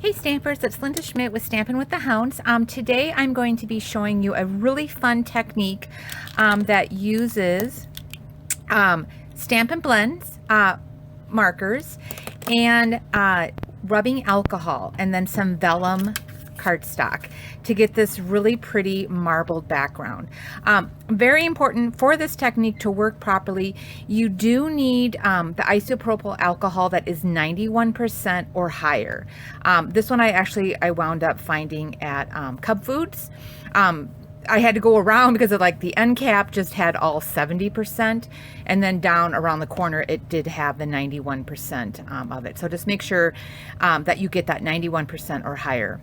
Hey Stampers, it's Linda Schmidt with Stampin' with the Hounds. Today I'm going to be showing you a really fun technique that uses Stampin' Blends, markers, and rubbing alcohol, and then some Vellum cardstock to get this really pretty marbled background. Very important for this technique to work properly. You do need the isopropyl alcohol that is 91% or higher. This one I wound up finding at Cub Foods. I had to go around because of the end cap just had all 70%, and then down around the corner it did have the 91% of it. So just make sure that you get that 91% or higher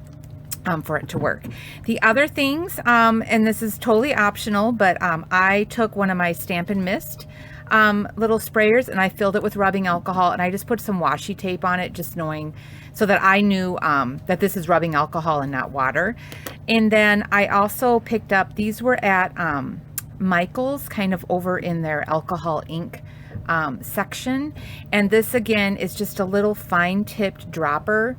for it to work. The other things, and this is totally optional, but I took one of my Stampin' Mist little sprayers and I filled it with rubbing alcohol, and I just put some washi tape on it, just knowing so that I knew that this is rubbing alcohol and not water. And then I also picked up, these were at Michael's, kind of over in their alcohol ink section, and this again is just a little fine tipped dropper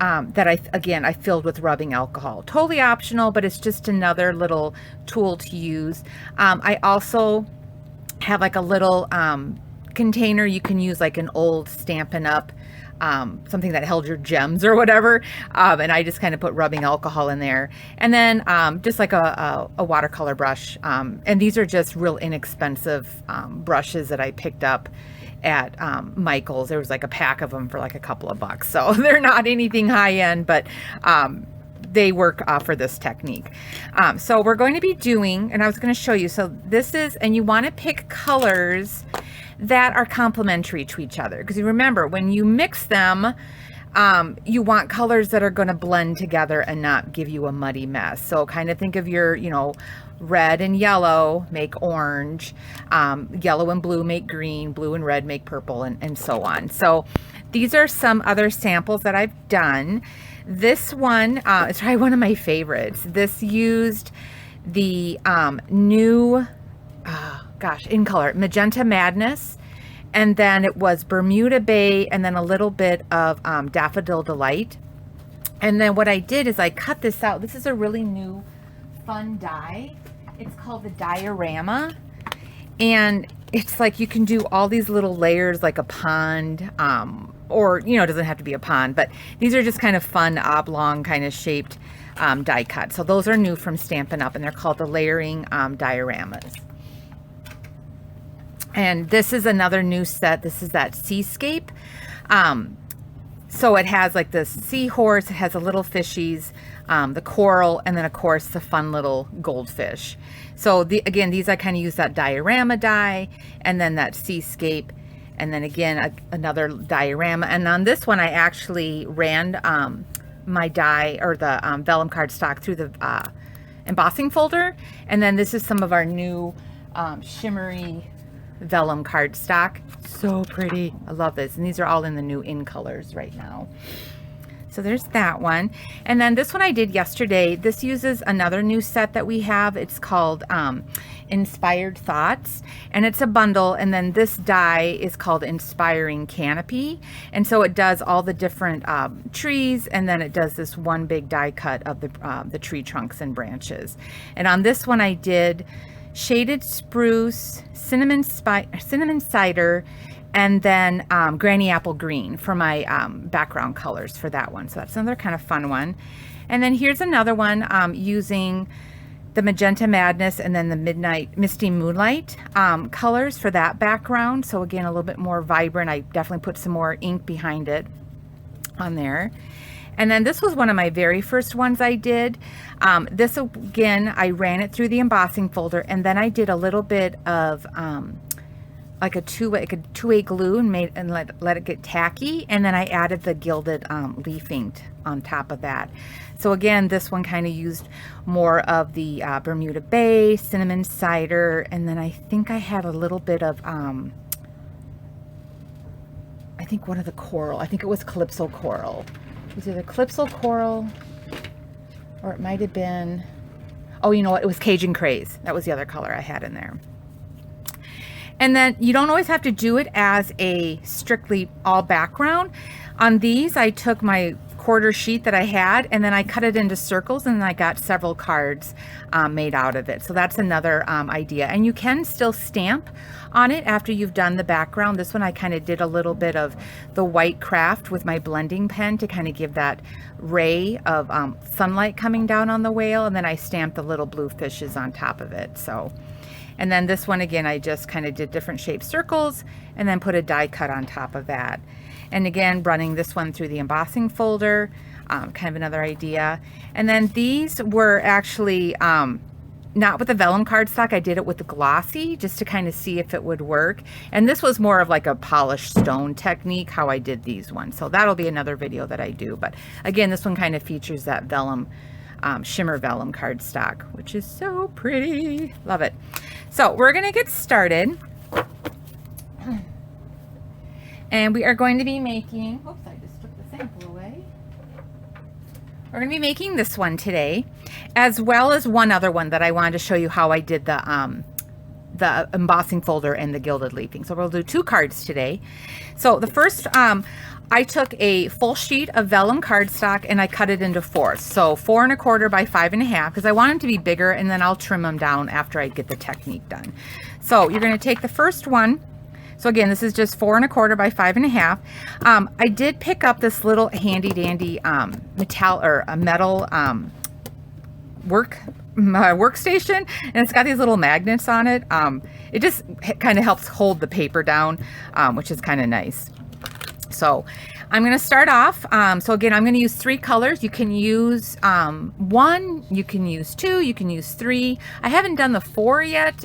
that I filled with rubbing alcohol. Totally optional, but it's just another little tool to use. I also have a little container. You can use an old Stampin' Up, something that held your gems or whatever, and I just kind of put rubbing alcohol in there, and then just a watercolor brush, and these are just real inexpensive brushes that I picked up at Michael's. There was a pack of them for a couple of bucks, so they're not anything high end, but they work for this technique. So we're going to be doing, and I was going to show you, so this is, and you want to pick colors that are complementary to each other, because you remember when you mix them, you want colors that are going to blend together and not give you a muddy mess. So kind of think of your, red and yellow make orange, yellow and blue make green, blue and red make purple, and so on. So these are some other samples that I've done. This one is probably one of my favorites. This used the new, in color, Magenta Madness, and then it was Bermuda Bay, and then a little bit of Daffodil Delight. And then what I did is I cut this out. This is a really new fun die. It's called the diorama, and it's you can do all these little layers like a pond, or it doesn't have to be a pond, but these are just kind of fun oblong kind of shaped die cuts. So those are new from Stampin' Up, and they're called the layering dioramas. And this is another new set. This is that Seascape. So it has this seahorse, it has the little fishies, the coral, and then of course the fun little goldfish. So again, these I kind of use that diorama die, and then that Seascape, and then again another diorama. And on this one I actually ran my die, or the vellum cardstock, through the embossing folder. And then this is some of our new shimmery vellum cardstock. So pretty. I love this. And these are all in the new in colors right now. So there's that one. And then this one I did yesterday. This uses another new set that we have. It's called Inspired Thoughts, and it's a bundle. And then this die is called Inspiring Canopy. And so it does all the different trees, and then it does this one big die cut of the tree trunks and branches. And on this one I did shaded spruce, cinnamon cider, and then granny apple green for my background colors for that one. So that's another kind of fun one. And then here's another one using the Magenta Madness and then the Midnight Misty Moonlight colors for that background. So again, a little bit more vibrant. I definitely put some more ink behind it on there. And then this was one of my very first ones I did. This again, I ran it through the embossing folder, and then I did a little bit of a two-way glue and let it get tacky, and then I added the gilded leaf ink on top of that. So again, this one kind of used more of the Bermuda Bay, cinnamon cider, and then I think I had a little bit of I think one of the coral. I think it was Calypso Coral. It was either Calypso Coral, or it might have been, oh, you know what? It was Cajun Craze. That was the other color I had in there. And then you don't always have to do it as a strictly all background. On these, I took my quarter sheet that I had, and then I cut it into circles, and then I got several cards made out of it. So that's another idea. And you can still stamp on it after you've done the background. This one I kind of did a little bit of the white craft with my blending pen to kind of give that ray of sunlight coming down on the whale, and then I stamped the little blue fishes on top of it. So, and then this one again, I just kind of did different shaped circles and then put a die cut on top of that. And again, running this one through the embossing folder, kind of another idea. And then these were actually not with the vellum cardstock. I did it with the glossy just to kind of see if it would work. And this was more of like a polished stone technique, how I did these ones. So that'll be another video that I do. But again, this one kind of features that vellum, shimmer vellum cardstock, which is so pretty. Love it. So we're going to get started. And we are going to be making, oops, I just took the sample away. We're going to be making this one today, as well as one other one that I wanted to show you how I did the embossing folder and the gilded leafing. So we'll do 2 cards today. So the first, I took a full sheet of vellum cardstock and I cut it into 4. So 4 1/4 by 5 1/2, because I want them to be bigger, and then I'll trim them down after I get the technique done. So you're going to take the first one. So again, this is just 4 1/4 by 5 1/2. I did pick up this little handy dandy metal workstation, and it's got these little magnets on it. It just kind of helps hold the paper down, which is kind of nice. So I'm going to start off. So again, I'm going to use 3 colors. You can use 1, you can use 2, you can use 3. I haven't done the 4 yet.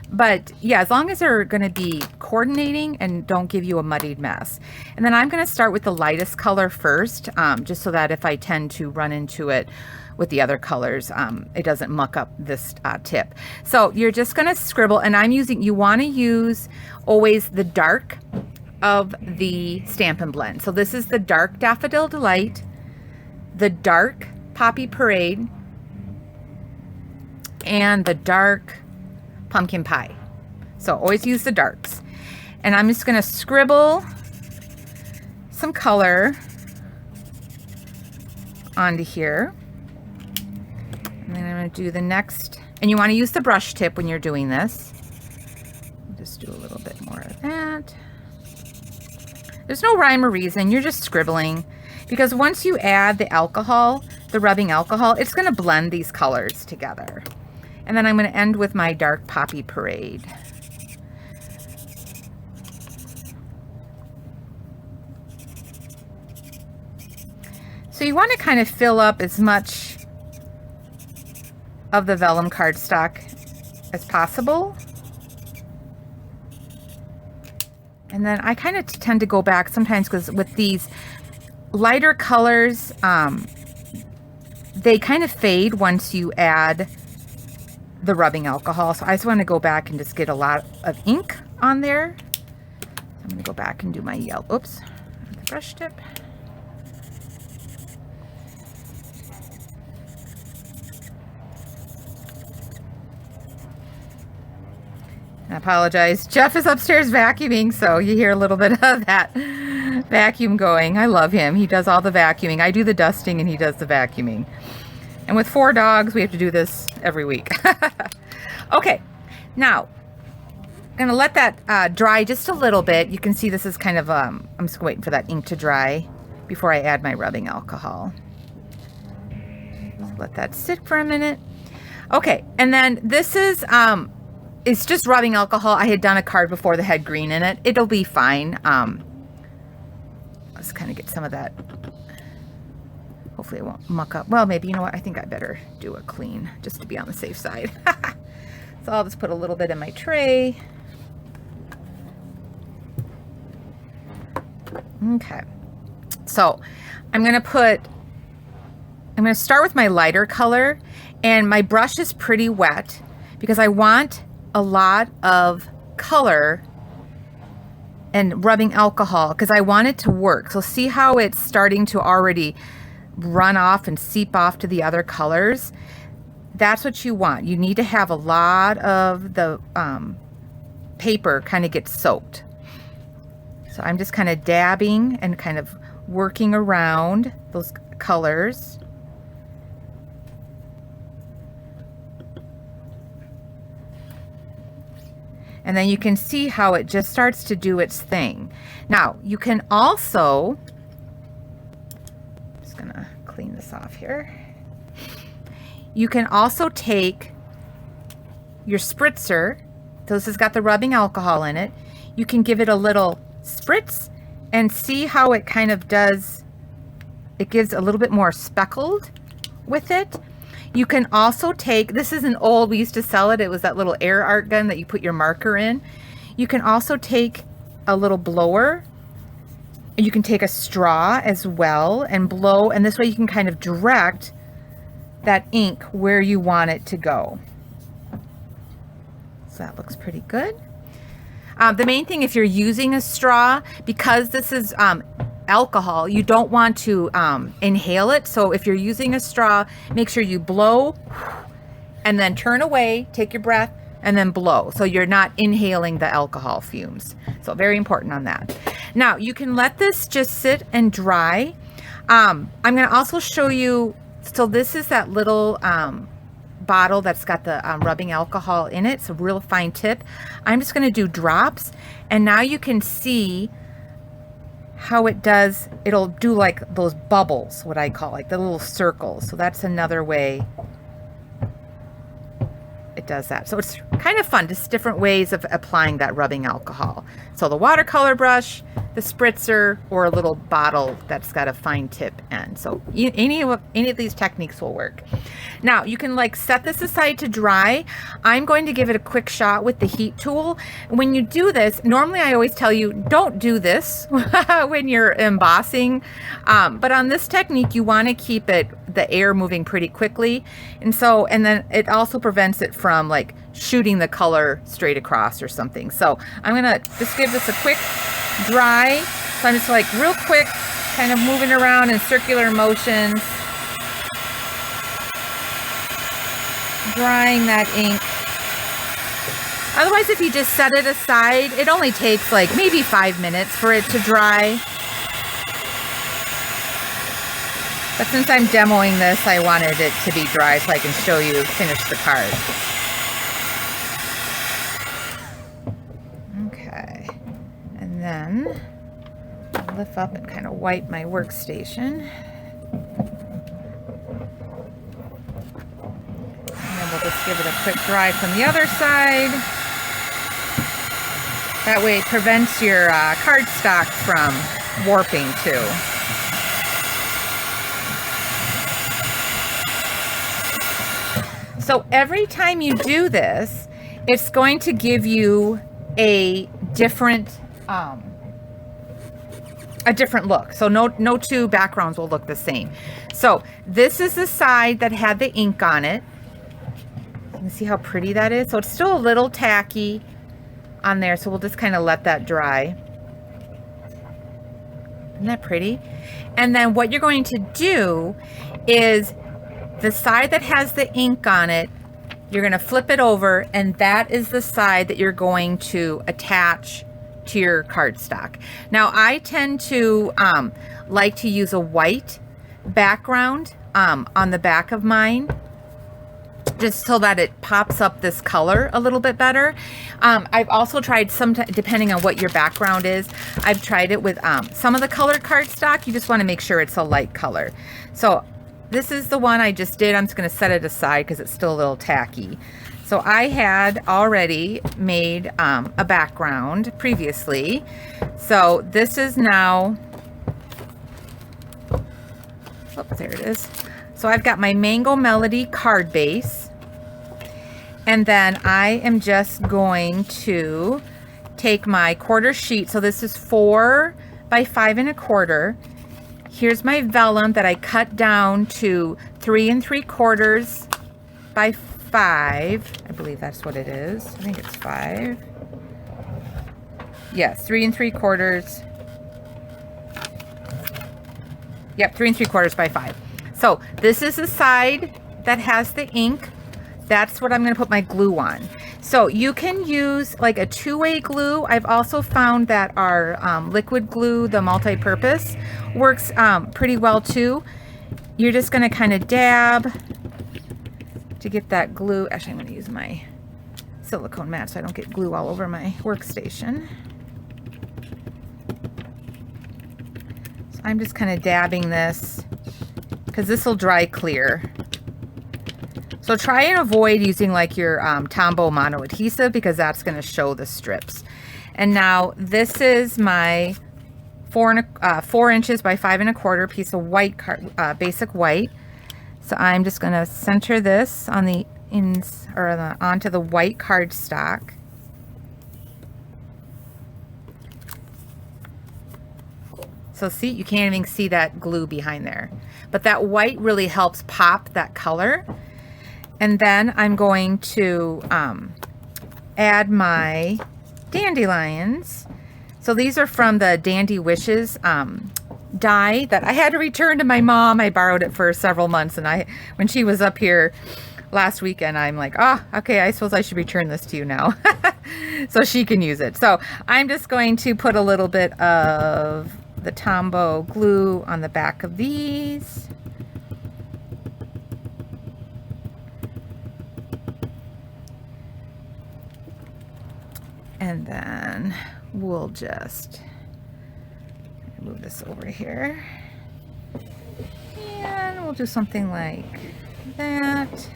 But yeah, as long as they're going to be coordinating and don't give you a muddied mess. And then I'm going to start with the lightest color first, just so that if I tend to run into it with the other colors, it doesn't muck up this tip. So you're just going to scribble, and you want to use always the dark of the Stampin' Blend. So this is the dark Daffodil Delight, the dark Poppy Parade, and the dark Pumpkin Pie. So always use the darks. And I'm just going to scribble some color onto here. And then I'm going to do the next. And you want to use the brush tip when you're doing this. Just do a little bit more of that. There's no rhyme or reason. You're just scribbling. Because once you add the alcohol, the rubbing alcohol, it's going to blend these colors together. And then I'm going to end with my dark Poppy Parade. So you want to kind of fill up as much of the vellum cardstock as possible. And then I kind of tend to go back sometimes, because with these lighter colors, they kind of fade once you add the rubbing alcohol. So I just want to go back and just get a lot of ink on there. So I'm going to go back and do my yellow. Oops, the brush tip. I apologize. Jeff is upstairs vacuuming, so you hear a little bit of that vacuum going. I love him. He does all the vacuuming. I do the dusting and he does the vacuuming. And with 4 dogs, we have to do this every week. Okay, now I'm going to let that dry just a little bit. You can see this is kind of, I'm just waiting for that ink to dry before I add my rubbing alcohol. Just let that sit for a minute. Okay, and then this is, it's just rubbing alcohol. I had done a card before that had green in it. It'll be fine. Let's kind of get some of that. Hopefully it won't muck up. Well, maybe, you know what? I think I better do a clean just to be on the safe side. So I'll just put a little bit in my tray. Okay. So I'm going to start with my lighter color, and my brush is pretty wet because I want a lot of color and rubbing alcohol because I want it to work. So see how it's starting to already run off and seep off to the other colors? That's what you want. You need to have a lot of the paper kind of get soaked. So I'm just kind of dabbing and kind of working around those colors. And then you can see how it just starts to do its thing. Now, you can also, I'm just gonna clean this off here. You can also take your spritzer, this has got the rubbing alcohol in it. You can give it a little spritz and see how it kind of does, it gives a little bit more speckled with it. You can also take, this is an old, we used to sell it, it was that little air art gun that you put your marker in. You can also take a little blower, and you can take a straw as well and blow, and this way you can kind of direct that ink where you want it to go. So that looks pretty good. The main thing, if you're using a straw, because this is alcohol, you don't want to inhale it. So if you're using a straw, make sure you blow and then turn away, take your breath, and then blow. So you're not inhaling the alcohol fumes. So very important on that. Now you can let this just sit and dry. I'm going to also show you, so this is that little bottle that's got the rubbing alcohol in it. It's a real fine tip. I'm just going to do drops, and now you can see how it does. It'll do like those bubbles, what I call, like the little circles. So that's another way it does that. So it's kind of fun, just different ways of applying that rubbing alcohol. So the watercolor brush, the spritzer, or a little bottle that's got a fine tip end. So any of these techniques will work. Now you can like set this aside to dry. I'm going to give it a quick shot with the heat tool. When you do this, normally I always tell you don't do this when you're embossing, but on this technique you want to keep the air moving pretty quickly, and then it also prevents it from like shooting the color straight across or something. So I'm gonna just give this a quick dry. So I'm just like real quick kind of moving around in circular motions, drying that ink. Otherwise, if you just set it aside, it only takes like maybe 5 minutes for it to dry. But since I'm demoing this, I wanted it to be dry so I can show you finish the card. Okay, and then I'll lift up and kind of wipe my workstation. And then we'll just give it a quick dry from the other side. That way it prevents your cardstock from warping too. So every time you do this, it's going to give you a different look. So no two backgrounds will look the same. So this is the side that had the ink on it. You can see how pretty that is. So it's still a little tacky on there. So we'll just kind of let that dry. Isn't that pretty? And then what you're going to do is the side that has the ink on it, you're going to flip it over, and that is the side that you're going to attach to your cardstock. Now I tend to like to use a white background on the back of mine, just so that it pops up this color a little bit better. I've also tried depending on what your background is, I've tried it with some of the colored cardstock. You just want to make sure it's a light color. So this is the one I just did. I'm just going to set it aside because it's still a little tacky. So I had already made a background previously. So this is now, oh, there it is. So I've got my Mango Melody card base. And then I am just going to take my quarter sheet. So this is 4 by 5 1/4. Here's my vellum that I cut down to 3 3/4 by 5. I believe that's what it is. I think it's 5. Yes, 3 3/4. Yep, 3 3/4 by 5. So this is the side that has the ink. That's what I'm going to put my glue on. So you can use like a two-way glue. I've also found that our liquid glue, the multi-purpose, works pretty well too. You're just gonna kind of dab to get that glue. Actually, I'm gonna use my silicone mat so I don't get glue all over my workstation. So I'm just kind of dabbing this because this will dry clear. So try and avoid using like your Tombow mono adhesive because that's going to show the strips. And now this is my 4 inches by 5 1/4 piece of white basic white. So I'm just going to center this on the onto the white cardstock. So see, you can't even see that glue behind there, but that white really helps pop that color. And then I'm going to add my dandelions. So these are from the Dandy Wishes die that I had to return to my mom. I borrowed it for several months, and when she was up here last weekend, I'm like, oh, okay, I suppose I should return this to you now so she can use it. So I'm just going to put a little bit of the Tombow glue on the back of these. And then we'll just move this over here. And we'll do something like that.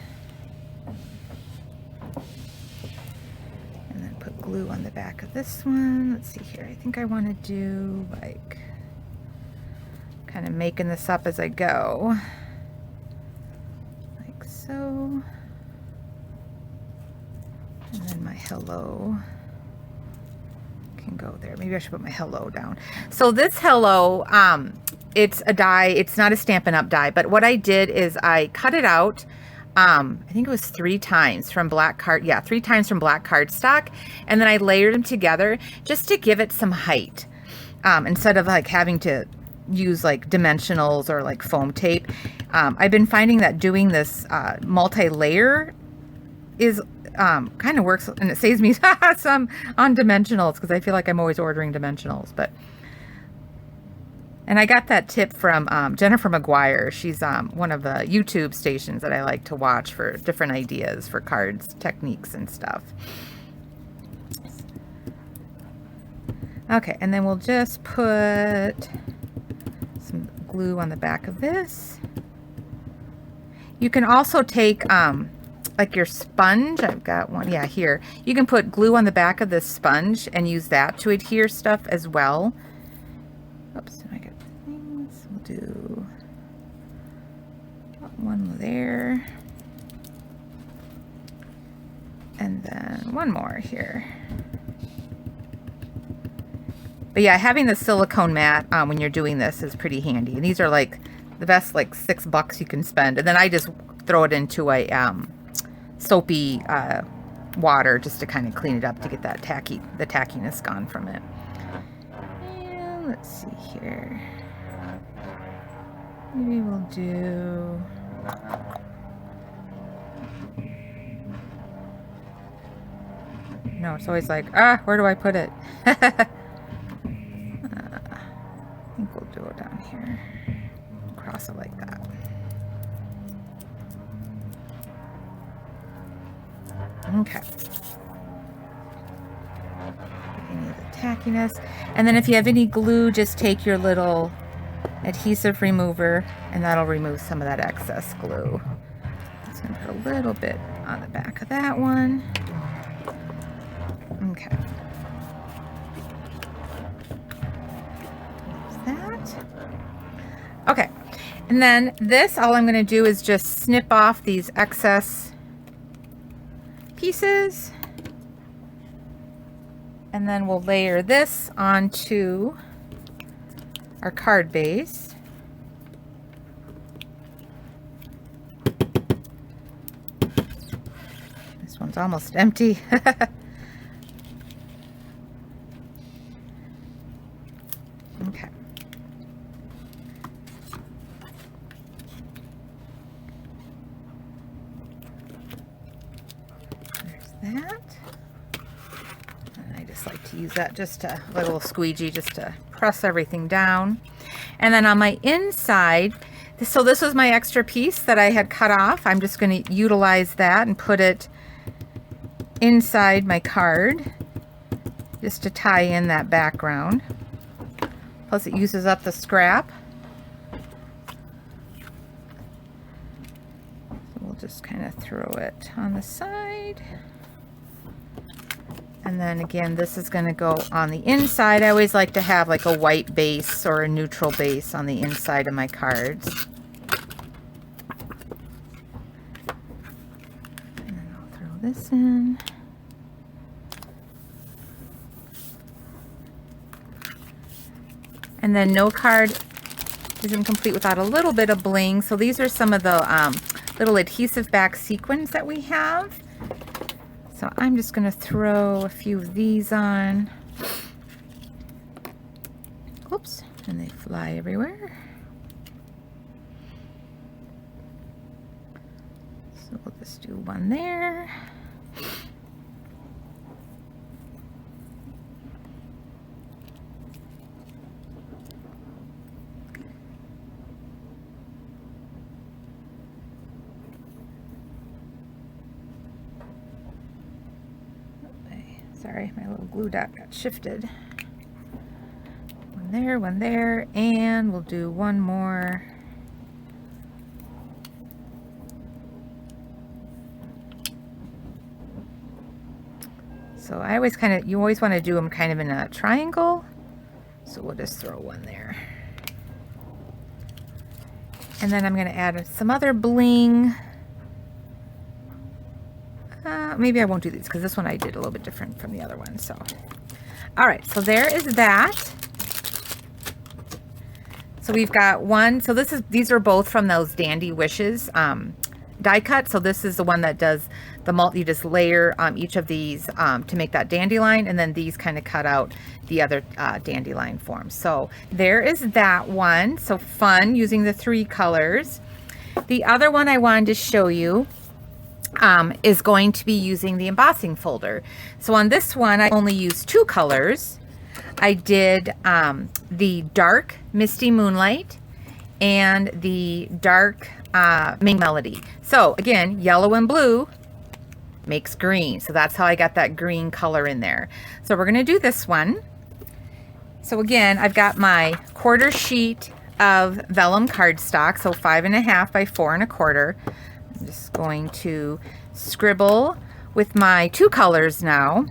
And then put glue on the back of this one. Let's see here. I think I want to do like kind of making this up as I go. Like so. And then my hello can go there. Maybe I should put my hello down. So this hello, it's a die. It's not a Stampin' Up die, but what I did is I cut it out. I think it was 3 times from black card. Yeah, 3 times from black cardstock. And then I layered them together just to give it some height. Instead of like having to use like dimensionals or like foam tape. I've been finding that doing this multi-layer is kind of works, and it saves me some on dimensionals because I feel like I'm always ordering dimensionals. And I got that tip from Jennifer McGuire. She's one of the YouTube stations that I like to watch for different ideas for cards, techniques, and stuff. Okay, and then we'll just put some glue on the back of this. You can also take like your sponge. I've got one, yeah, here. You can put glue on the back of this sponge and use that to adhere stuff as well. Oops, I got things. We'll do one there. And then one more here. But yeah, having the silicone mat when you're doing this is pretty handy. And these are like the best, like $6 you can spend. And then I just throw it into a soapy water just to kind of clean it up to get that the tackiness gone from it. And let's see here. Maybe we'll do no, it's always like, where do I put it? I think we'll do it down here. Cross it like that. Okay. Any of the tackiness. And then if you have any glue, just take your little adhesive remover and that'll remove some of that excess glue. Just gonna put a little bit on the back of that one. Okay. There's that. Okay. And then this, all I'm gonna do is just snip off these excess pieces, and then we'll layer this onto our card base. This one's almost empty. Okay. That. just like to use that just to, like a little squeegee, just to press everything down. And then on my inside, so this was my extra piece that I had cut off. I'm just going to utilize that and put it inside my card just to tie in that background. Plus it uses up the scrap. So we'll just kind of throw it on the side. And then again, this is going to go on the inside. I always like to have like a white base or a neutral base on the inside of my cards. And then I'll throw this in. And then no card isn't complete without a little bit of bling. So these are some of the little adhesive back sequins that we have. So I'm just going to throw a few of these on. Oops, and they fly everywhere. So we'll just do one there. Sorry, my little glue dot got shifted. One there, and we'll do one more. So I always you always want to do them kind of in a triangle. So we'll just throw one there. And then I'm going to add some other bling. Maybe I won't do these because this one I did a little bit different from the other one. So, all right, so there is that. So we've got one. So these are both from those Dandy Wishes die cut. So this is the one that does the you just layer each of these to make that dandelion, and then these kind of cut out the other dandelion forms. So there is that one. So fun using the 3 colors. The other one I wanted to show you is going to be using the embossing folder. So on this one, I only used 2 colors. I did the dark Misty Moonlight and the dark Ming Melody. So again, yellow and blue makes green. So that's how I got that green color in there. So we're going to do this one. So again, I've got my 1/4 sheet of vellum cardstock, so 5.5 by 4 1/4. I'm just going to scribble with my 2 colors now.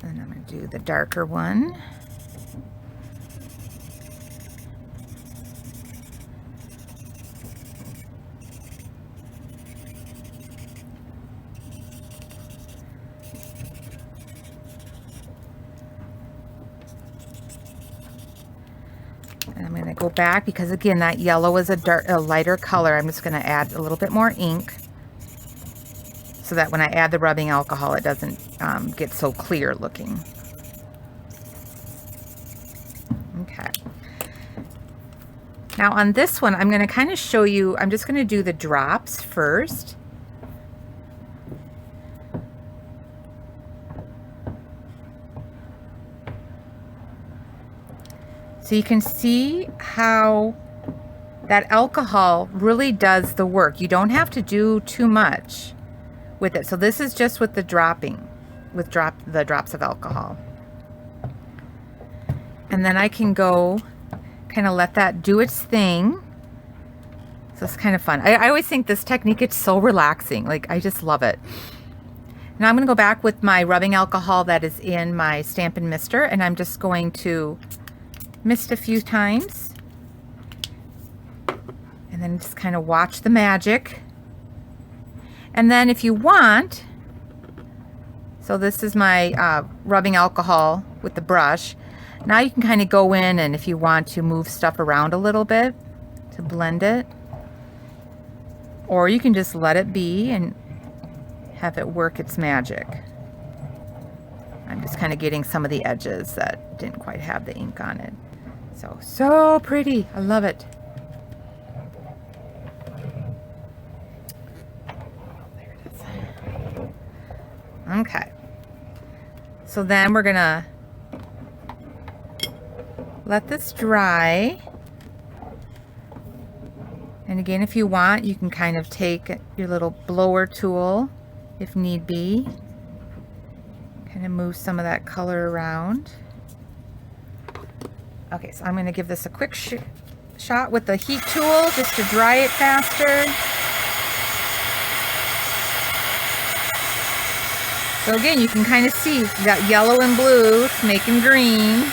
And I'm going to do the darker one. And I'm going to go back because again that yellow is a lighter color. I'm just going to add a little bit more ink so that when I add the rubbing alcohol it doesn't get so clear looking. Okay. Now on this one I'm going to kind of show you, I'm just going to do the drops first. So you can see how that alcohol really does the work. You don't have to do too much with it. So this is just with the dropping, with the drops of alcohol. And then I can go kind of let that do its thing. So it's kind of fun. I always think this technique, it's so relaxing. Like, I just love it. Now I'm going to go back with my rubbing alcohol that is in my Stampin' Mister, and I'm just going to mist a few times and then just kind of watch the magic. And then if you want, so this is my rubbing alcohol with the brush. Now you can kind of go in and if you want to move stuff around a little bit to blend it, or you can just let it be and have it work its magic. I'm just kind of getting some of the edges that didn't quite have the ink on it. So pretty. I love it. There it is. Okay. So then we're gonna let this dry. And again, if you want, you can kind of take your little blower tool if need be. Kind of move some of that color around. Okay, so I'm going to give this a quick shot with the heat tool just to dry it faster. So again, you can kind of see you got yellow and blue, it's making green.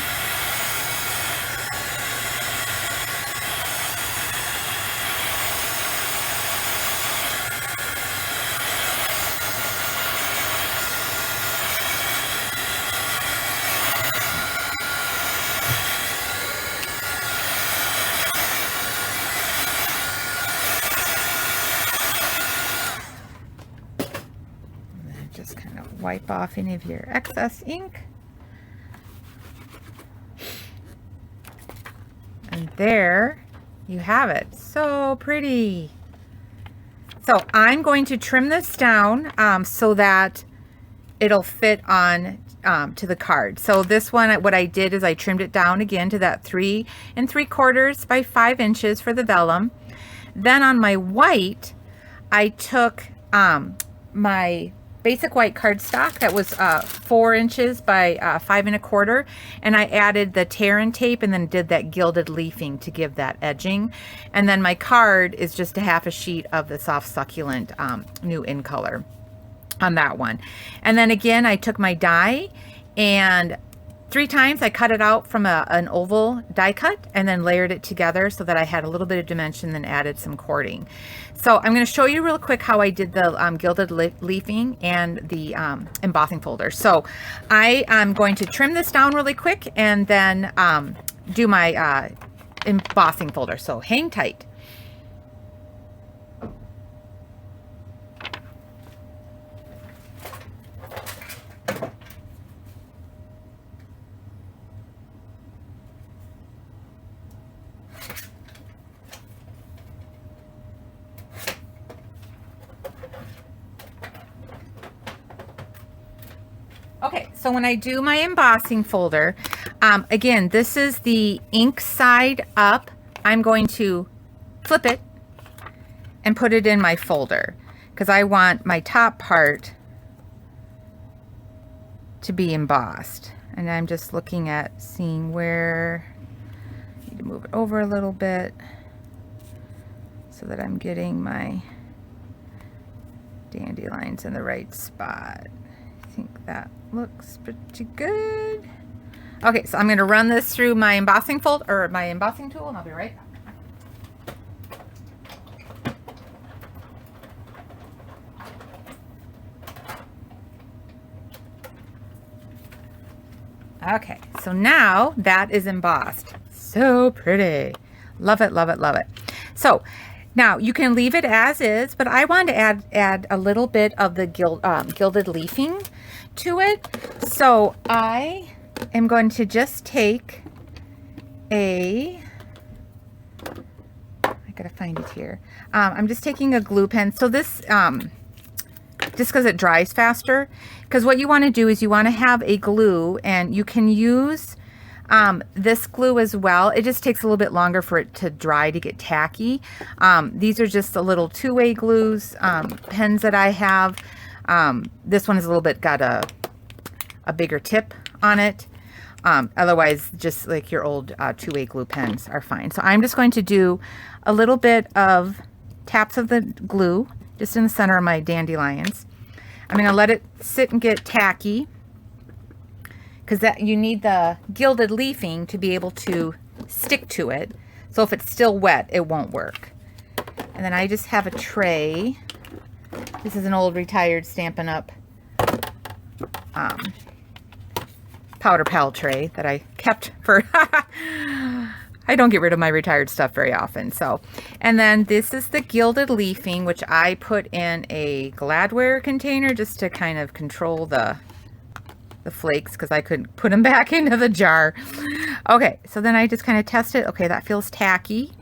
Just kind of wipe off any of your excess ink. And there you have it. So pretty. So I'm going to trim this down so that it'll fit on to the card. So this one, what I did is I trimmed it down again to that 3 3/4 by 5 inches for the vellum. Then on my white, I took my basic white cardstock that was 4 inches by 5 1/4, and I added the tear and tape and then did that gilded leafing to give that edging. And then my card is just a half a sheet of the soft succulent new in color on that one. And then again, I took my die and 3 times I cut it out from an oval die cut and then layered it together so that I had a little bit of dimension, then added some cording. So I'm going to show you real quick how I did the gilded leafing and the embossing folder. So I am going to trim this down really quick and then do my embossing folder. So hang tight. Okay, so when I do my embossing folder, again, this is the ink side up. I'm going to flip it and put it in my folder because I want my top part to be embossed. And I'm just looking at seeing where I need to move it over a little bit so that I'm getting my dandelions in the right spot. I think that looks pretty good. Okay, so I'm going to run this through my embossing folder or my embossing tool, and I'll be right back. Okay, so now that is embossed. So pretty. Love it, love it, love it. So now you can leave it as is, but I wanted to add a little bit of the gilded leafing to it. So I am going to just take I gotta find it here. I'm just taking a glue pen. So this, just because it dries faster, because what you want to do is you want to have a glue, and you can use this glue as well. It just takes a little bit longer for it to dry to get tacky. These are just a little two-way glues, pens that I have. This one is a little bit got a bigger tip on it. Otherwise, just like your old two-way glue pens are fine. So I'm just going to do a little bit of taps of the glue just in the center of my dandelions. I'm going to let it sit and get tacky because that you need the gilded leafing to be able to stick to it. So if it's still wet, it won't work. And then I just have a tray. This is an old retired Stampin' Up! Powder pal tray that I kept for I don't get rid of my retired stuff very often. So, and then this is the gilded leafing, which I put in a Gladware container just to kind of control the the flakes because I couldn't put them back into the jar. Okay, so then I just kind of test it. Okay, that feels tacky.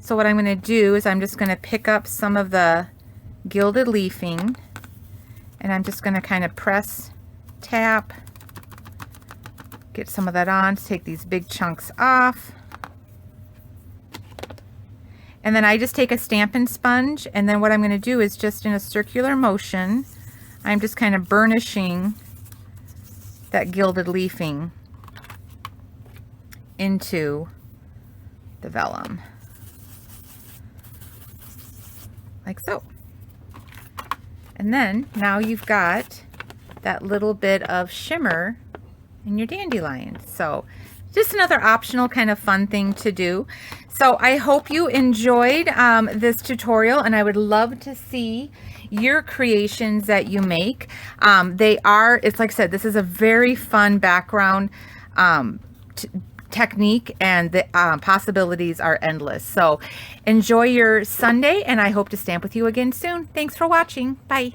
So what I'm going to do is I'm just going to pick up some of the gilded leafing, and I'm just going to kind of press, tap, get some of that on to take these big chunks off. And then I just take a Stampin' sponge, and then what I'm going to do is just in a circular motion, I'm just kind of burnishing that gilded leafing into the vellum. Like so. And then now you've got that little bit of shimmer in your dandelions. So just another optional kind of fun thing to do. So I hope you enjoyed this tutorial, and I would love to see your creations that you make. It's like I said, this is a very fun background technique, and the possibilities are endless. So enjoy your Sunday, and I hope to stamp with you again soon. Thanks for watching. Bye.